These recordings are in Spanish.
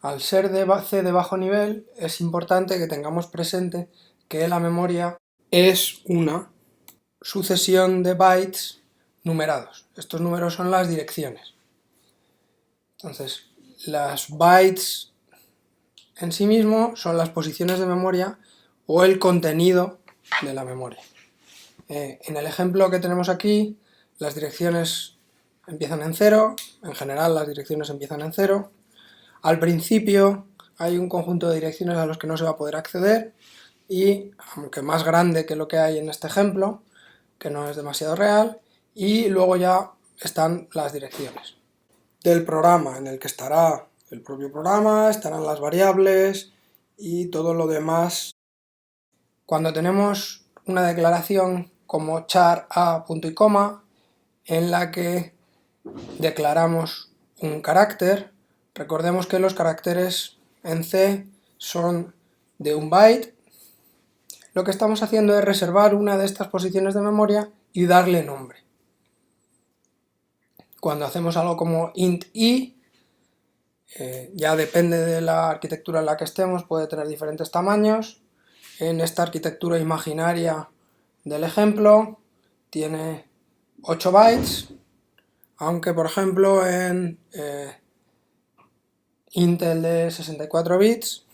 Al ser C de bajo nivel, es importante que tengamos presente que la memoria es una sucesión de bytes numerados. Estos números son las direcciones. Entonces, las bytes en sí mismo son las posiciones de memoria o el contenido de la memoria. En el ejemplo que tenemos aquí, las direcciones empiezan en 0, en general las direcciones empiezan en 0. Al principio hay un conjunto de direcciones a los que no se va a poder acceder y, aunque más grande que lo que hay en este ejemplo, que no es demasiado real, y luego ya están las direcciones del programa, en el que estará el propio programa, estarán las variables y todo lo demás. Cuando tenemos una declaración como char a punto y coma, en la que declaramos un carácter, recordemos que los caracteres en C son de un byte. Lo que estamos haciendo es reservar una de estas posiciones de memoria y darle nombre. Cuando hacemos algo como int i, ya depende de la arquitectura en la que estemos, puede tener diferentes tamaños. En esta arquitectura imaginaria del ejemplo tiene 8 bytes, aunque por ejemplo en Intel de 64 bits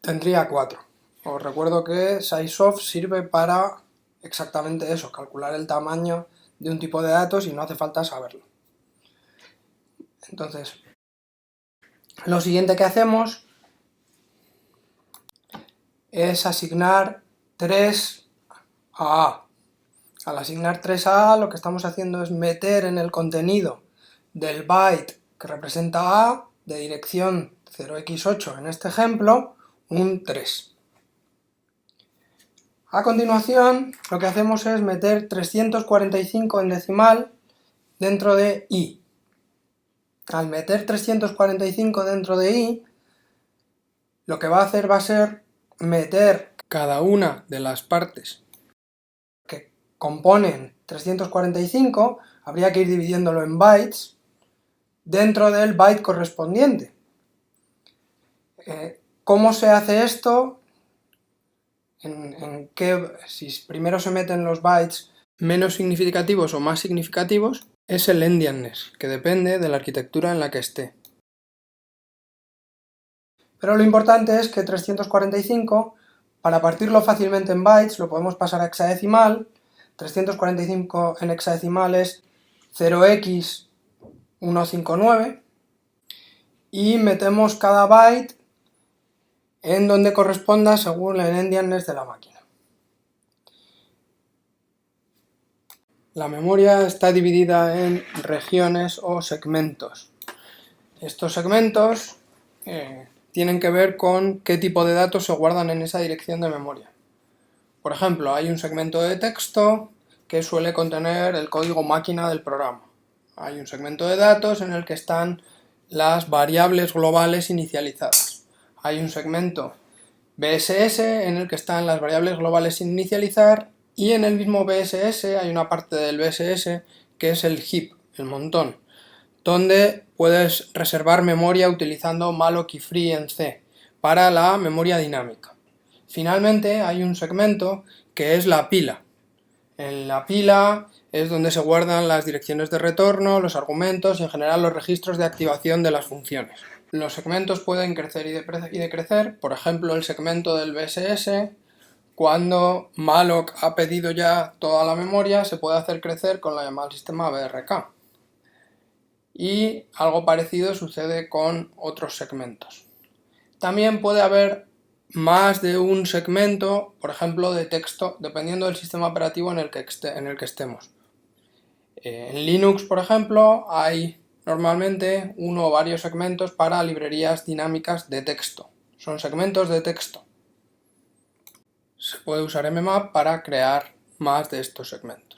tendría 4. Os recuerdo que SizeOf sirve para exactamente eso, calcular el tamaño de un tipo de datos y no hace falta saberlo. Entonces, lo siguiente que hacemos es asignar 3 a A. Al asignar 3 a A, lo que estamos haciendo es meter en el contenido del byte que representa A, de dirección 0x8 en este ejemplo, un 3. A continuación, lo que hacemos es meter 345 en decimal dentro de i. Al meter 345 dentro de i, lo que va a hacer va a ser meter cada una de las partes que componen 345, habría que ir dividiéndolo en bytes, dentro del byte correspondiente. ¿Cómo se hace esto? Si primero se meten los bytes menos significativos o más significativos, es el endianness, que depende de la arquitectura en la que esté. Pero lo importante es que 345, para partirlo fácilmente en bytes, lo podemos pasar a hexadecimal. 345 en hexadecimal es 0x159, y metemos cada byte en donde corresponda según el endianness de la máquina. La memoria está dividida en regiones o segmentos. Estos segmentos tienen que ver con qué tipo de datos se guardan en esa dirección de memoria. Por ejemplo, hay un segmento de texto que suele contener el código máquina del programa. Hay un segmento de datos en el que están las variables globales inicializadas. Hay un segmento BSS en el que están las variables globales sin inicializar, y en el mismo BSS hay una parte del BSS que es el heap, el montón, donde puedes reservar memoria utilizando malloc y free en C para la memoria dinámica. Finalmente hay un segmento que es la pila. En la pila es donde se guardan las direcciones de retorno, los argumentos y en general los registros de activación de las funciones. Los segmentos pueden crecer y decrecer, por ejemplo el segmento del BSS, cuando malloc ha pedido ya toda la memoria, se puede hacer crecer con la llamada al sistema BRK. Y algo parecido sucede con otros segmentos. También puede haber más de un segmento, por ejemplo, de texto, dependiendo del sistema operativo en el que estemos. En Linux, por ejemplo, hay normalmente uno o varios segmentos para librerías dinámicas de texto. Son segmentos de texto. Se puede usar mmap para crear más de estos segmentos.